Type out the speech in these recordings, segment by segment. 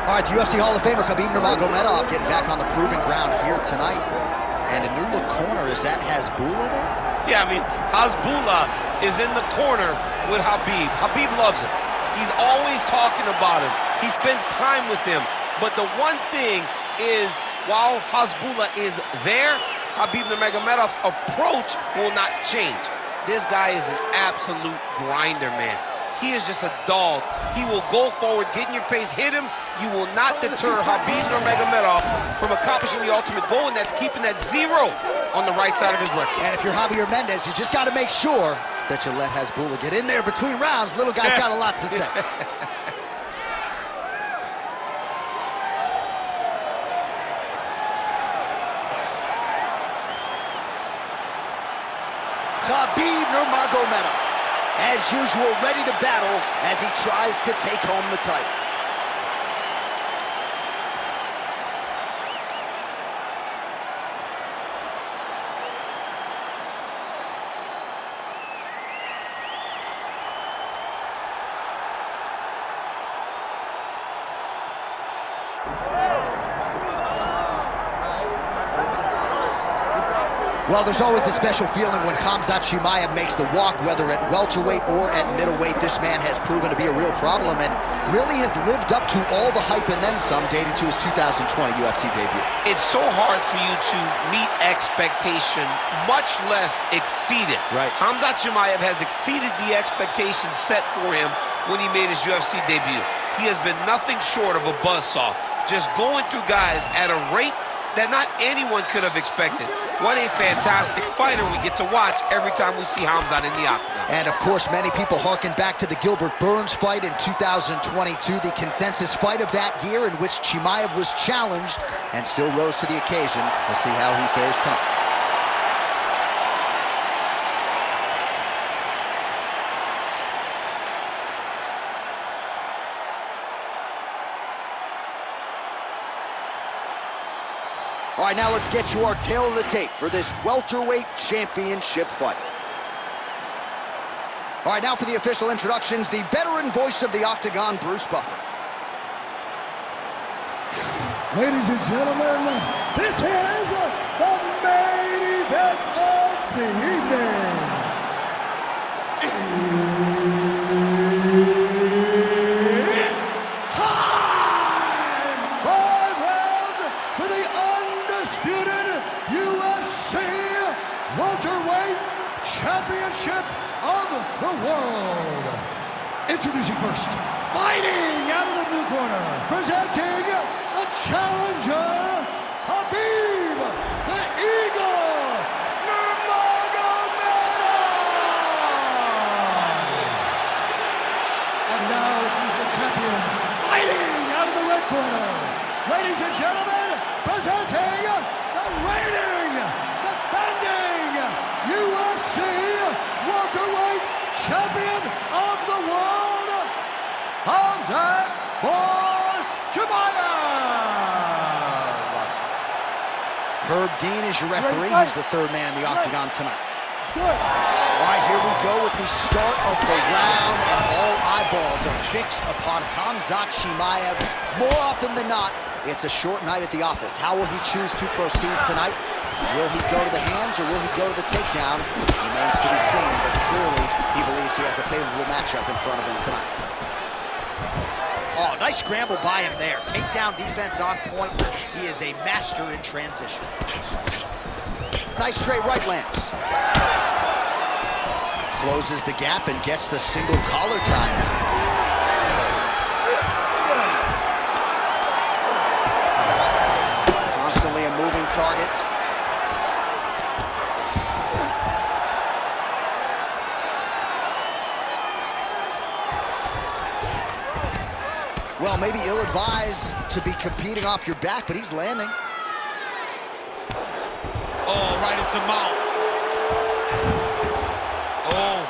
All right, the UFC Hall of Famer Khabib Nurmagomedov getting back on the proving ground here tonight. And a new look corner, is that Hasbulla there? Yeah, I mean, Hasbulla is in the corner with Khabib. Khabib loves him. He's always talking about him. He spends time with him. But the one thing is, while Hasbulla is there, Khabib Nurmagomedov's approach will not change. This guy is an absolute grinder, man. He is just a dog. He will go forward, get in your face, hit him. You will not deter Khabib Nurmagomedov from accomplishing the ultimate goal, and that's keeping that 0 on the right side of his record. And if you're Javier Mendez, you just got to make sure that you let Hasbulla get in there between rounds. Little guy's got a lot to say. Khabib Nurmagomedov, as usual, ready to battle as he tries to take home the title. Well, there's always a special feeling when Khamzat Chimaev makes the walk, whether at welterweight or at middleweight. This man has proven to be a real problem and really has lived up to all the hype and then some, dating to his 2020 UFC debut. It's so hard for you to meet expectation, much less exceed it. Right. Khamzat Chimaev has exceeded the expectations set for him when he made his UFC debut. He has been nothing short of a buzzsaw, just going through guys at a rate that not anyone could have expected. What a fantastic fighter we get to watch every time we see Khamzat in the octagon. And of course, many people harken back to the Gilbert Burns fight in 2022, the consensus fight of that year in which Chimaev was challenged and still rose to the occasion. We'll see how he fares tonight. All right, now let's get you our tail of the tape for this welterweight championship fight. All right, now for the official introductions, the veteran voice of the octagon, Bruce Buffer. Ladies and gentlemen, this is the main event of the evening. It's time! 5 rounds for the undisputed UFC welterweight championship of the world. Introducing first, fighting out of the blue corner, presenting the challenger, Khabib the Eagle Nurmagomedov. And now he's the champion, fighting out of the red corner. Ladies and gentlemen, presenting the reigning, defending UFC welterweight champion of the world, Khamzat Chimaev. Herb Dean is your referee. He's the third man in the octagon tonight. All right, here we go with the start of the round, and all eyeballs are fixed upon Khamzat Chimaev. More often than not, it's a short night at the office. How will he choose to proceed tonight? Will he go to the hands or will he go to the takedown? Remains to be seen, but clearly he believes he has a favorable matchup in front of him tonight. Oh, nice scramble by him there. Takedown defense on point. He is a master in transition. Nice straight right lands. Closes the gap and gets the single collar tie now. Constantly a moving target. Well, maybe ill-advised to be competing off your back, but he's landing. Oh, right into mount. Oh.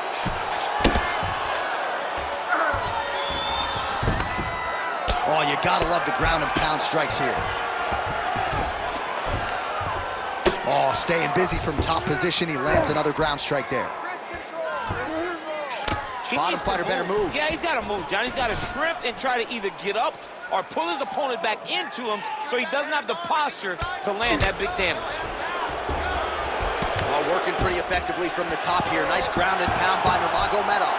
Oh, you gotta love the ground and pound strikes here. Oh, staying busy from top position. He lands another ground strike there. Bottom fighter better move. Yeah, he's got to move, John. He's got to shrimp and try to either get up or pull his opponent back into him so he doesn't have the posture to land that big damage. Well, working pretty effectively from the top here. Nice ground and pound by Nurmagomedov.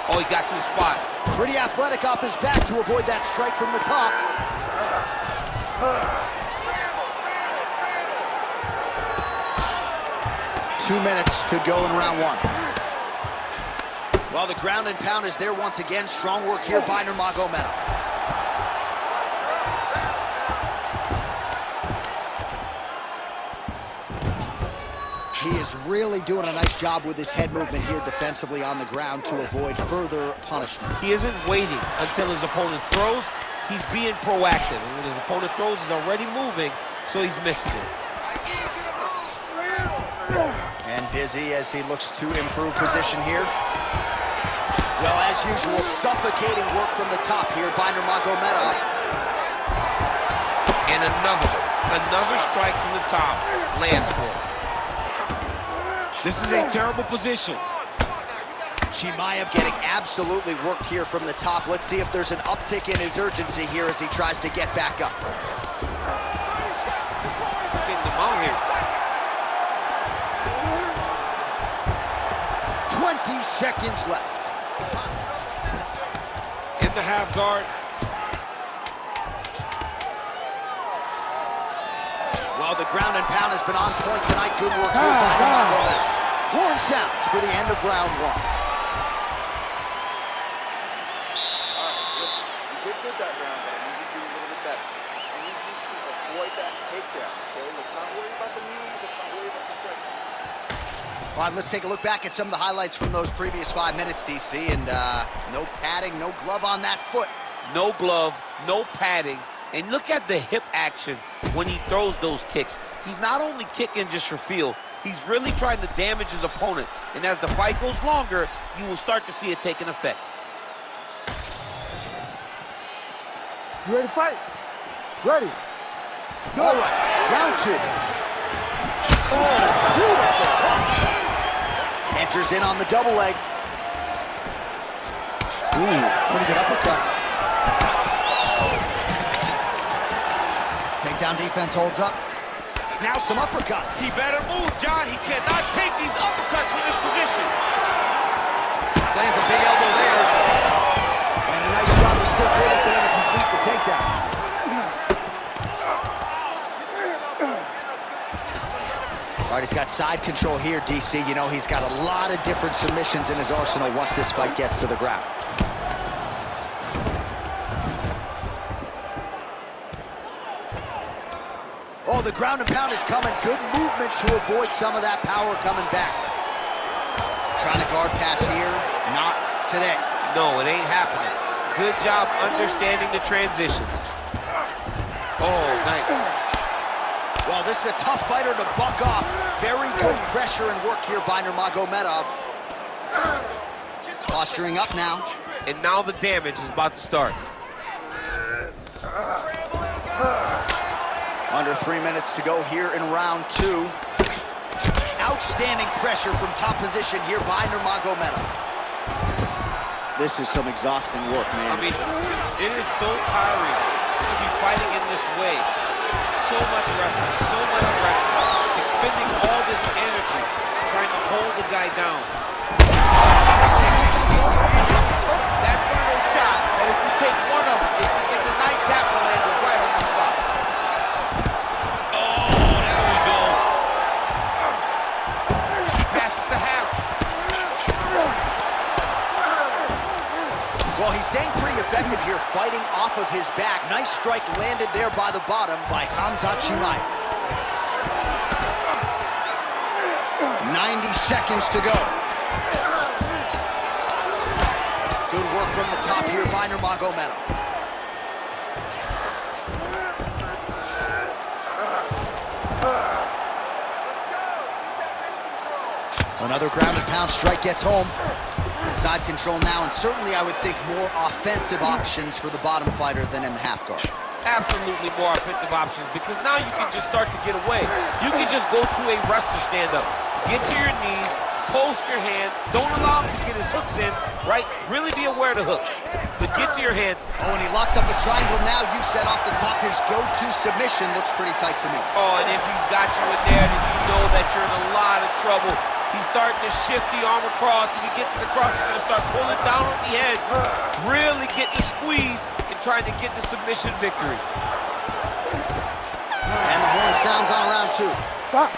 Oh, he got to the spot. Pretty athletic off his back to avoid that strike from the top. 2 minutes to go in round one. Well, the ground and pound is there once again. Strong work here by Nurmagomedov. He is really doing a nice job with his head movement here defensively on the ground to avoid further punishments. He isn't waiting until his opponent throws. He's being proactive. And when his opponent throws, he's already moving, so he's missing it. And busy as he looks to improve position here. Well, as usual, suffocating work from the top here by Nurmagomedov. And another strike from the top lands for him. This is a terrible position. Chimaev getting absolutely worked here from the top. Let's see if there's an uptick in his urgency here as he tries to get back up. Getting them out here. 20 seconds left. In the half guard. Well, the ground and pound has been on point tonight. Good work here by Nurmagomedov. Horn sounds for the end of round one. All right, listen, you did good that round, but I need you to do a little bit better. I need you to avoid that takedown, okay? Let's not worry about the knees. Let's not worry about the strikes. All right, let's take a look back at some of the highlights from those previous 5 minutes, DC. And no padding, no glove on that foot. No glove, no padding. And look at the hip action when he throws those kicks. He's not only kicking just for feel, he's really trying to damage his opponent. And as the fight goes longer, you will start to see it take an effect. You ready to fight? Ready. All right, round two. Oh, beautiful hook. Enters in on the double leg. Ooh, pretty good uppercut. Takedown defense holds up. Now some uppercuts. He better move, John. He cannot take these uppercuts from this position. Lands a big elbow there. And a nice job to stick with it there to complete the takedown. All right, he's got side control here, DC. You know, he's got a lot of different submissions in his arsenal once this fight gets to the ground. Oh, the ground and pound is coming. Good movement to avoid some of that power coming back. Trying to guard pass here. Not today. No, it ain't happening. Good job understanding the transitions. Oh, nice. Well, this is a tough fighter to buck off. Very good pressure and work here by Nurmagomedov. Posturing up now. And now the damage is about to start. Under 3 minutes to go here in round two. Outstanding pressure from top position here by Nurmagomedov. This is some exhausting work, man. I mean, it is so tiring to be fighting in this way. So much wrestling, so much grappling, expending all this energy trying to hold the guy down. That's one of those shots that if you take one of them, if you get the night, that one lands right on the spot. Oh, there we go. Passes the half. Well, he's staying pretty effective here, fighting off of his back. Nice strike landed there by the bottom by Khamzat Chimaev. 90 seconds to go. Good work from the top here by Nurmagomedov. Another ground and pound strike gets home. Side control now, and certainly I would think more offensive options for the bottom fighter than in the half guard. Absolutely more offensive options, because now you can just start to get away. You can just go to a wrestler stand-up, get to your knees, post your hands. Don't allow him to get his hooks in, right? Really be aware of the hooks. But get to your hands. Oh, and he locks up a triangle now. You said off the top his go-to submission looks pretty tight to me. Oh, and if he's got you in there, then you know that you're in a lot of trouble. He's starting to shift the arm across. If he gets it across, he's going to start pulling down on the head, really getting the squeeze and trying to get the submission victory. And the horn sounds on round 2. Stop.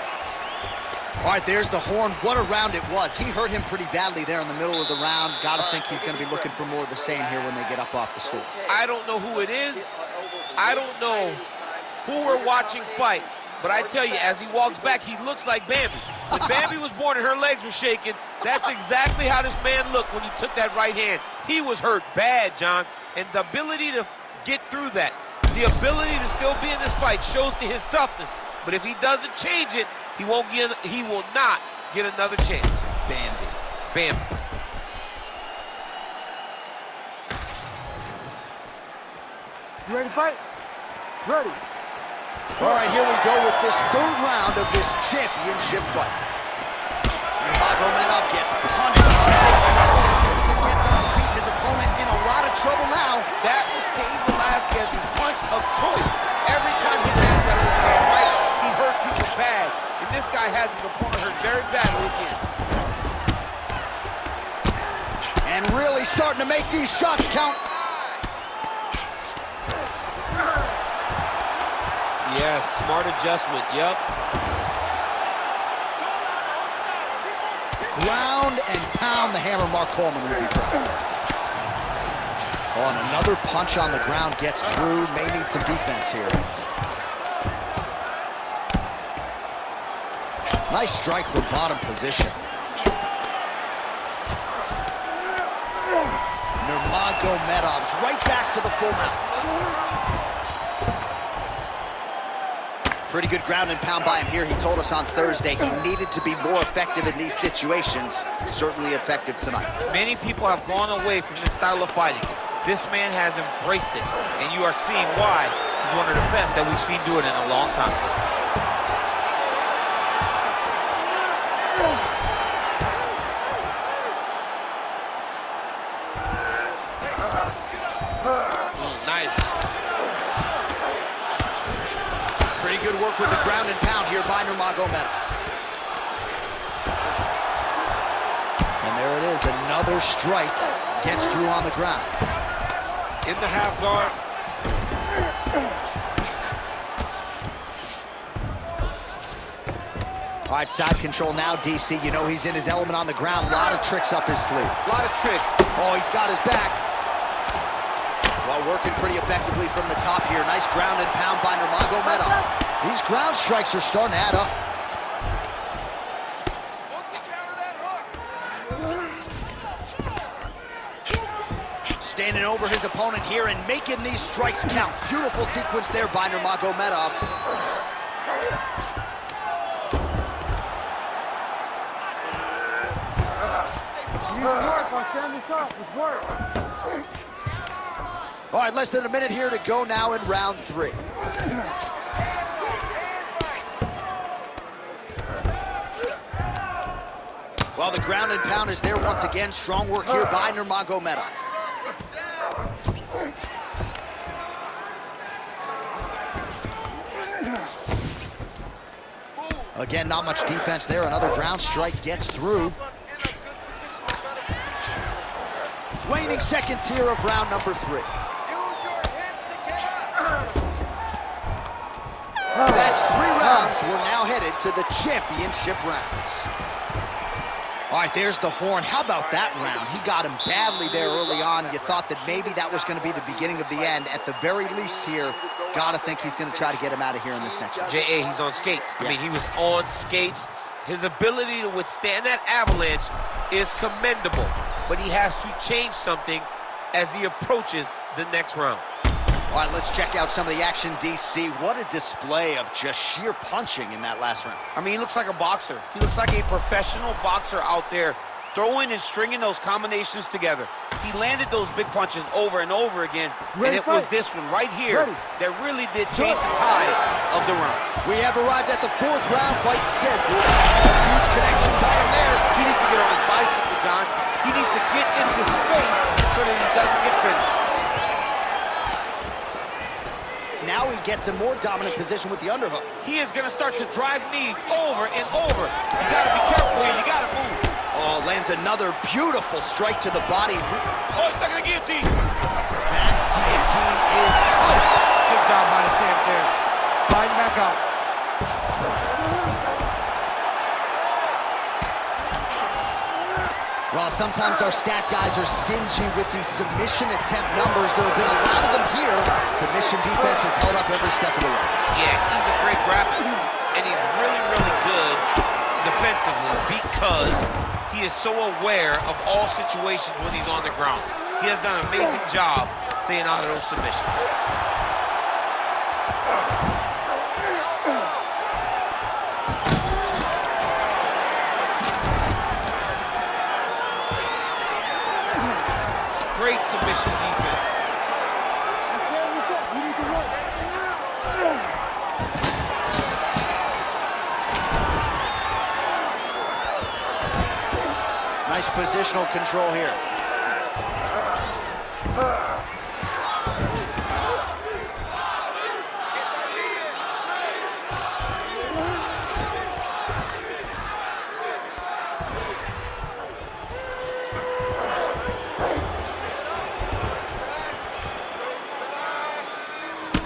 All right, there's the horn. What a round it was. He hurt him pretty badly there in the middle of the round. Got to think he's going to be looking for more of the same here when they get up off the stools. I don't know who it is. I don't know who we're watching fight. But I tell you, as he walks back, he looks like Bambi. When Bambi was born and her legs were shaking, that's exactly how this man looked when he took that right hand. He was hurt bad, John. And the ability to get through that, the ability to still be in this fight shows to his toughness. But if he doesn't change it, he will not get another chance. Bambi. Bambi. You ready to fight? Ready. All right, here we go with this third round of this championship fight. Nurmagomedov gets punched. Gets up to beat his opponent in a lot of trouble now. That was Cain Velasquez's punch of choice. Every time he lands that overhand right, he hurt people bad. And this guy has his opponent hurt very badly again. And really starting to make these shots count. Yes, smart adjustment, yep. Ground and pound, the hammer. Mark Coleman will be proud. Oh, and another punch on the ground gets through. May need some defense here. Nice strike from bottom position. Nurmagomedov's right back to the full mount. Pretty good ground and pound by him here. He told us on Thursday he needed to be more effective in these situations. Certainly effective tonight. Many people have gone away from this style of fighting. This man has embraced it, and you are seeing why he's one of the best that we've seen do it in a long time. Nice. Pretty good work with the ground and pound here by Nurmagomedov. And there it is, another strike gets through on the ground. In the half guard. All right, side control now, DC. You know he's in his element on the ground. A lot of tricks up his sleeve. A lot of tricks. Oh, he's got his back. Well, working pretty effectively from the top here. Nice ground and pound by Nurmagomedov. These ground strikes are starting to add up. Standing over his opponent here and making these strikes count. Beautiful sequence there by Nurmagomedov. I'll stand this up. Let's work. All right, less than a minute here to go now in round 3. Well, the ground and pound is there once again. Strong work here by Nurmagomedov. Again, not much defense there. Another ground strike gets through. Waning seconds here of round number 3. That's 3 rounds. We're now headed to the championship rounds. All right, there's the horn. How about that round? He got him badly there early on. You thought that maybe that was going to be the beginning of the end. At the very least here, got to think he's going to try to get him out of here in this next round. J.A., he's on skates. Yeah. I mean, he was on skates. His ability to withstand that avalanche is commendable, but he has to change something as he approaches the next round. All right, let's check out some of the action, DC. What a display of just sheer punching in that last round. I mean, he looks like a boxer. He looks like a professional boxer out there, throwing and stringing those combinations together. He landed those big punches over and over again, and it was this one right here that really did change the tide of the round. We have arrived at the 4th round fight schedule. A huge connection by him there. He needs to get on his bicycle, John. He needs to get into space so that he doesn't get finished. Now he gets a more dominant position with the underhook. He is going to start to drive knees over and over. You got to be careful here. You got to move. Oh, lands another beautiful strike to the body. Oh, he's stuck in the guillotine. That guillotine is tight. Good job by the champ there. Sliding back out. While sometimes our stat guys are stingy with these submission attempt numbers, there have been a lot of them here. Submission defense has held up every step of the way. Yeah, he's a great grappler, and he's really, really good defensively because he is so aware of all situations when he's on the ground. He has done an amazing job staying out of those submissions. Great submission defense. You need to work. Nice positional control here.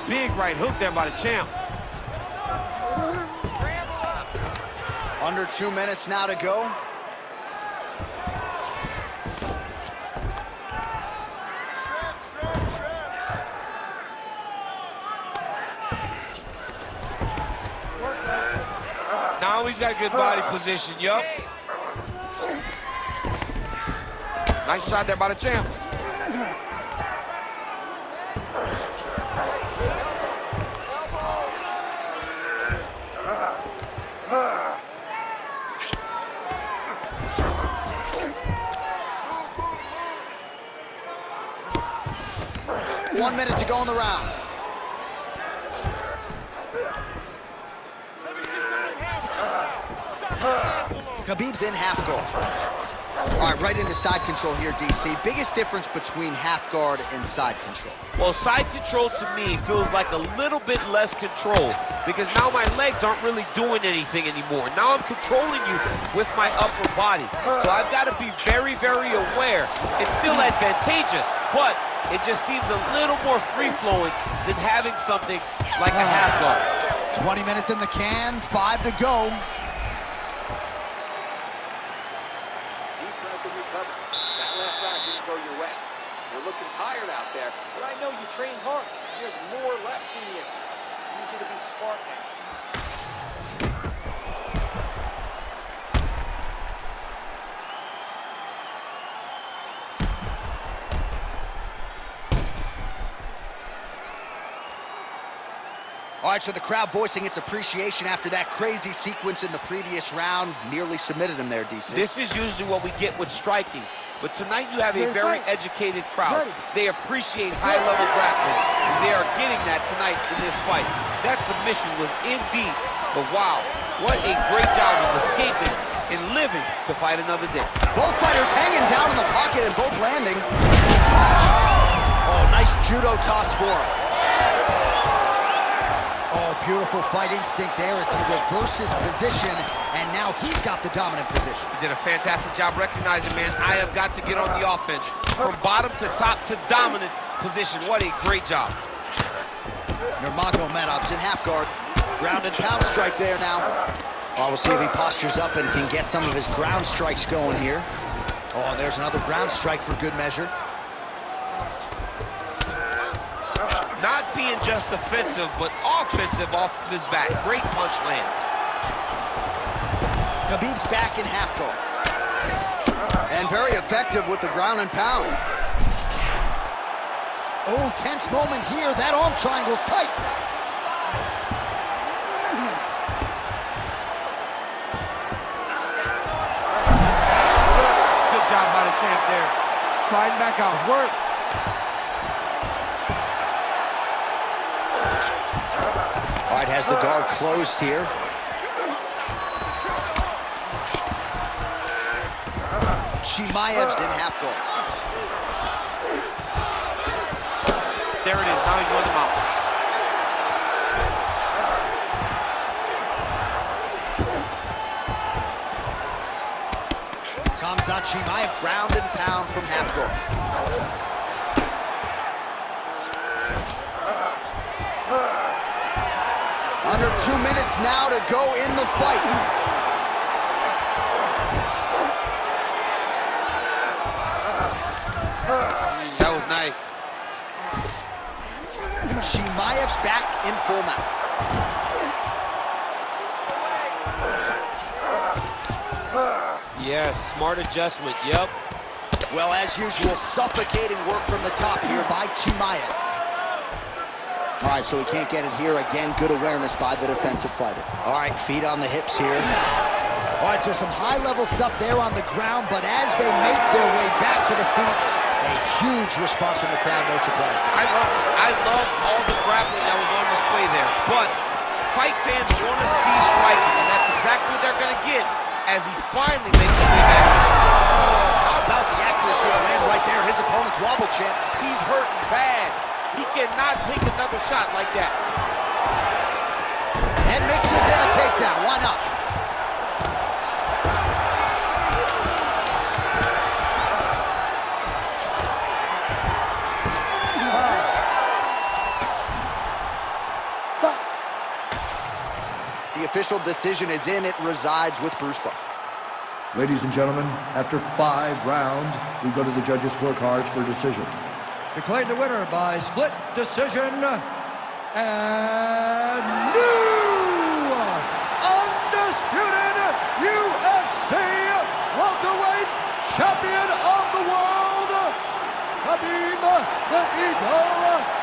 Big right hook there by the champ. Under 2 minutes now to go. Now he's got good body position, yup. Nice shot there by the champ. One minute to go in the round. Khabib's in half guard. All right, right into side control here, DC. Biggest difference between half guard and side control? Well, side control to me feels like a little bit less control because now my legs aren't really doing anything anymore. Now I'm controlling you with my upper body. So I've got to be very, very aware. It's still advantageous, but it just seems a little more free-flowing than having something like a half guard. 20 minutes in the can, 5 to go. Deep breath and recover. That last round didn't go your way. You're looking tired out there, but I know you trained hard. There's more left in you. I need you to be smart now. All right, so the crowd voicing its appreciation after that crazy sequence in the previous round. Nearly submitted him there, DC. This is usually what we get with striking. But tonight you have a very educated crowd. They appreciate high-level grappling. And they are getting that tonight in this fight. That submission was indeed, but wow, what a great job of escaping and living to fight another day. Both fighters hanging down in the pocket and both landing. Oh, nice judo toss for him. Oh, beautiful fight instinct there as he reverses position, and now he's got the dominant position. He did a fantastic job recognizing, man, I have got to get on the offense. From bottom to top to dominant position. What a great job. Nurmagomedov's in half guard. Ground and pound strike there now. Oh, we'll see if he postures up and can get some of his ground strikes going here. Oh, there's another ground strike for good measure. Not being just defensive, but offensive off of his back. Great punch lands. Khabib's back in half guard. And very effective with the ground and pound. Oh, tense moment here. That arm triangle's tight. Good job by the champ there. Sliding back out. Work. All right, has the guard closed here. Chimaev's in half guard. There it is. Now he's won him out. Khamzat Chimaev ground and pound from half guard. Under 2 minutes now to go in the fight. That was nice. Chimaev's back in full mount. Yes, smart adjustment, yep. Well, as usual, suffocating work from the top here by Chimaev. All right, so he can't get it here. Again, good awareness by the defensive fighter. All right, feet on the hips here. All right, so some high-level stuff there on the ground, but as they make their way back to the feet, a huge response from the crowd, no surprise. I love all the grappling that was on display there, but fight fans want to see striking, and that's exactly what they're going to get as he finally makes his way back. How about the accuracy of land right there? His opponent's wobble champ. He's hurting bad. He cannot take another shot like that. And mixes in a takedown. Why not? The official decision is in. It resides with Bruce Buffer. Ladies and gentlemen, after 5 rounds, we go to the judges' scorecards for decision. Declared the winner by split decision, and new undisputed UFC welterweight champion of the world, Khabib the Eagle